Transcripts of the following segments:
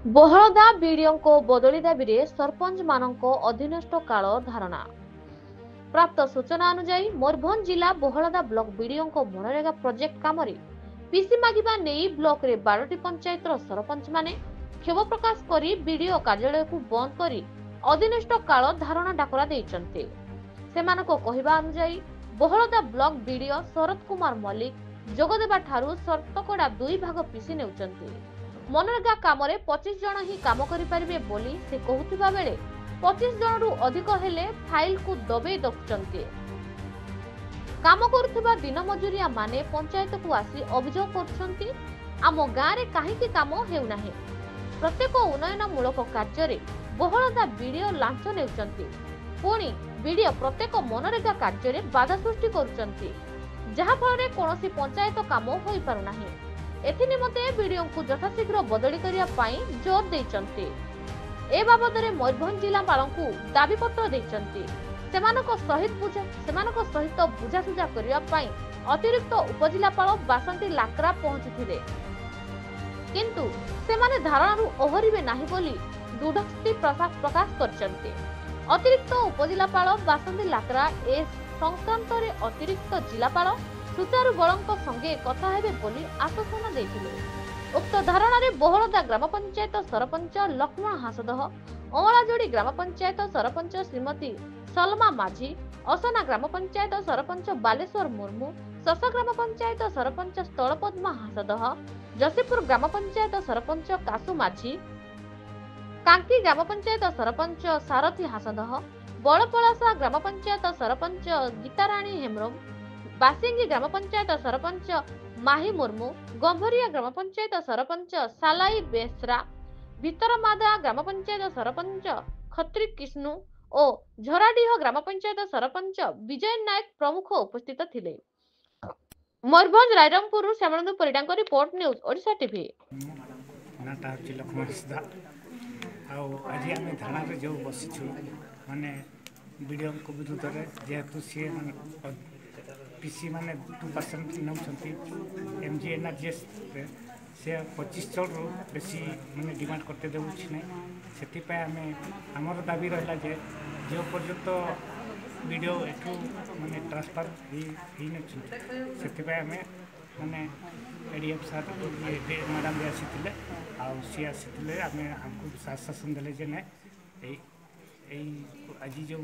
बहलदा BDO बदली दाबी सरपंच मानक अधीनस्थ काल धारणा। प्राप्त सूचना अनुसार मयूरभंज जिला बहलदा ब्लॉक बीडीओ मनरेगा प्रोजेक्ट काम पीसी मागिबा नेई ब्लॉक रे 12टी पंचायत सरपंच माने क्षोभ प्रकाश करी बीडीओ कार्यालय को बंद करी अधीनस्थ काल धारणा डाकरा देइचंते। सेमानको कहिबा अनुसार बहलदा ब्लॉक बीडीओ शरद कुमार मल्लिक जोगदेबा ठारू शर्तकड़ा 2 भाग पीसी नेउचंते। मनरेगा काम 25 जन ही काम करिपारिबे बोली से कहूथिबा बेले 25 जन रु अधिक हेले फाइल को दबे दउचंते। काम करुथिबा दिन मजूरिया माने पंचायत को आसी अभियोग करछंती आम गाँ रे काहेकि काम हेउ नाही। प्रत्येक उन्नयनमूलक कार्य रे बहलदा बीडीओ लांच नेउचंती। पुणी बीडीओ प्रत्येक मनरेगा कार्य रे बाधा सृष्टि करुचंती जहा फल रे कोनोसी पंचायत काम होई पारु नाही। एथि निमते बीडीओ को यथाशीघ्र बदली करिया पाई जोर देइचंती। ए बाबद रे मयूरभंज जिलापालଙ୍କୁ दाबी पत्र देइचंती। सेमानको सहित बुझासुझा करिया पाई अतिरिक्त उपजिलापाल बासंती लाकरा पहुंचीथिले किंतु सेमाने धारणारू ओहरिबे नाही बोली दृढ़ोक्ति प्रकाश करचंती। अतिरिक्त उपजिलापाल बासंती लाकरा ए संक्रांत रे अतिरिक्त जिलापाल सुचारू बलंक संगे कथा हेबे बोली आश्वासन देथिले। उक्त धारणा रे बहलदा ग्राम पंचायत सरपंच लक्ष्मण हासदह, अमलाजोड़ी ग्राम पंचायत सरपंच श्रीमती सलमा माझी, असना ग्राम पंचायत सरपंच बालेश्वर मुर्मू, ससा ग्राम पंचायत सरपंच स्थलपद्मा हासदह, जसीपुर ग्राम पंचायत सरपंच कासु माझी, कांकी ग्राम पंचायत सरपंच सारथी हासदह, बड़पलासा ग्राम पंचायत सरपंच गीताराणी हेम्ब्रम, बासिंगी ग्राम पंचायत सरपंच माही मुर्मू, गंभरिया ग्राम पंचायत सरपंच सालाई बेसरा, भितरमादा ग्राम पंचायत सरपंच खत्री किष्णु और झराडीह ग्राम पंचायत सरपंच विजय नायक प्रमुख उपस्थित थिले। मयूरभंज रायरंगपुर श्यामनंद परिडांक रिपोर्ट न्यूज ओडिशा टीवी। नाटा हच्छी लक्ष्मण सीधा आज आम थाना जो बसीचु माने बीडीओ विरुद्ध में जेहेतु सी माने पीसी माने 2% नौ एमजी एनआरजीएस से 25 जन रु बेसी माने डिमांड करते देउछि नै। सेतिपय आमे हमर दाबी रहला जे जो पर्यंत वीडियो एठू माने ट्रांसफर ही नै सेतिपय आमे माने एडीएफ सर मैडम भी आसीथिले आ सी आसीथिले आमे हमको आश्वासन देले जे नै आज जो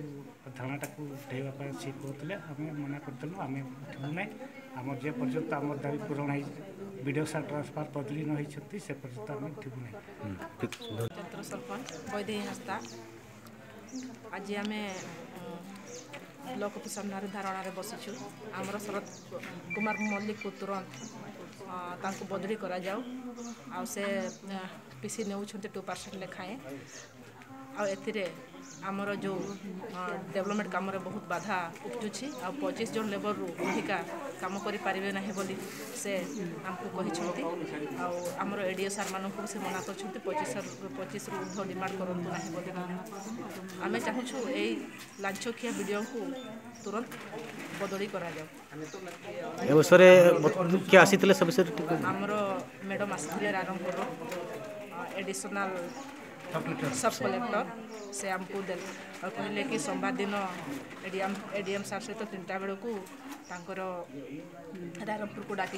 धारणाटा को उठेवा सी कहते आम मना करदेलु आम उठू ना आम जे पर्यंत आम दाबी पूरण वीडियो सा ट्रांसफर बदली न होती से पर्यंत आम उठू ना। क्षेत्र सरपंच वैदेही हस्ता आज आम ब्लॉक ऑफिस सामने धारणा बसीचु आमर शरद कुमार मल्लिक को तुरंत बदली करा जाओ आ से पीसी नौ 2% लेखाएं आमर जो डेवलपमेंट काम बहुत बाधा उठुची आ 25 जन लेबर रु अधिका काम करि पारिबे नाही बोली से हमको कहिसंती आ आमर एडीओ सर मानक से मना करछंती 25 रु ऊर्ध्व डिमांड करंतु नाही बोली आमे चाहूछु ए लांचकिया वीडियो को तुरंत बदली करा जाओ। ए बसरे क्या आसीतले सब से आमर मैडम आसीतले रारंगपुर एडिशनल सब कलेक्टर से आमको देल और कहले कि सोमवार दिन एडीएम सर सहित 3टा बेल को रायरंगपुर को डाकी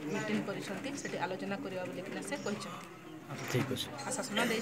मीटिंग कर आलोचना करवा से आश्वासन दे।